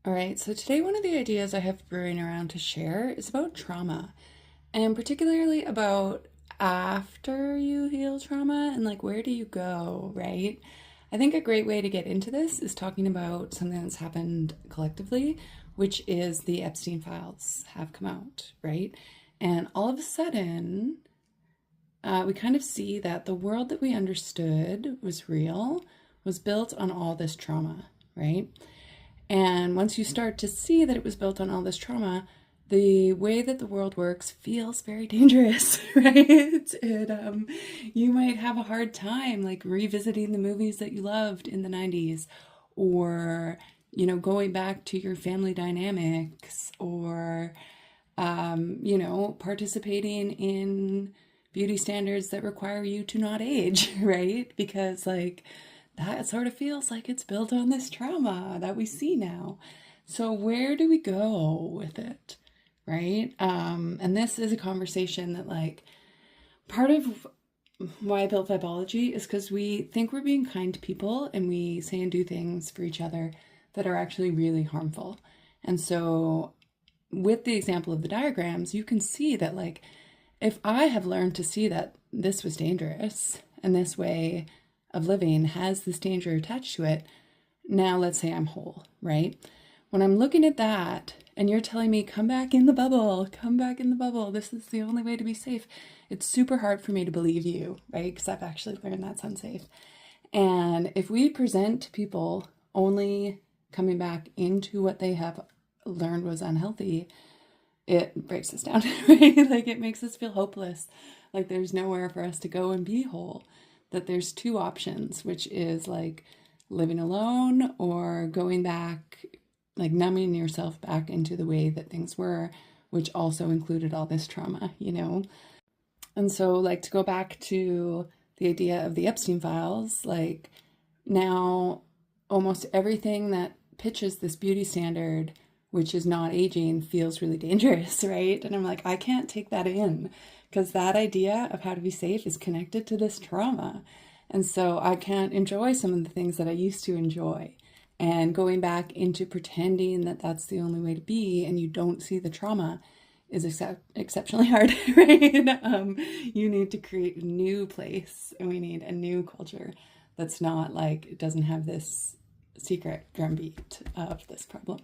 All right, so today one of the ideas I have brewing around to share is about trauma, and particularly about after you heal trauma and like where do you go, right? I think a great way to get into this is talking about something that's happened collectively, which is the Epstein files have come out, right? And all of a sudden, we kind of see that the world that we understood was real was built on all this trauma, right? And once you start to see that it was built on all this trauma, the way that the world works feels very dangerous, right? You might have a hard time like revisiting the movies that you loved in the 90s, or, going back to your family dynamics, or, participating in beauty standards that require you to not age, right? Because that sort of feels like it's built on this trauma that we see now. So where do we go with it, right? And this is a conversation that part of why I built Vibology is because we think we're being kind to people and we say and do things for each other that are actually really harmful. And so with the example of the diagrams, you can see that if I have learned to see that this was dangerous and this way of living has this danger attached to it, now let's say I'm whole, right? When I'm looking at that and you're telling me, come back in the bubble, this is the only way to be safe, it's super hard for me to believe you, right? Because I've actually learned that's unsafe. And if we present to people only coming back into what they have learned was unhealthy, it breaks us down, right? It makes us feel hopeless. There's nowhere for us to go and be whole. That there's two options, which is living alone or going back, numbing yourself back into the way that things were, which also included all this trauma, And so to go back to the idea of the Epstein files, now almost everything that pitches this beauty standard, which is not aging, feels really dangerous, right? And I'm I can't take that in because that idea of how to be safe is connected to this trauma. And so I can't enjoy some of the things that I used to enjoy. And going back into pretending that that's the only way to be and you don't see the trauma is exceptionally hard, right? You need to create a new place and we need a new culture that's not it doesn't have this secret drumbeat of this problem.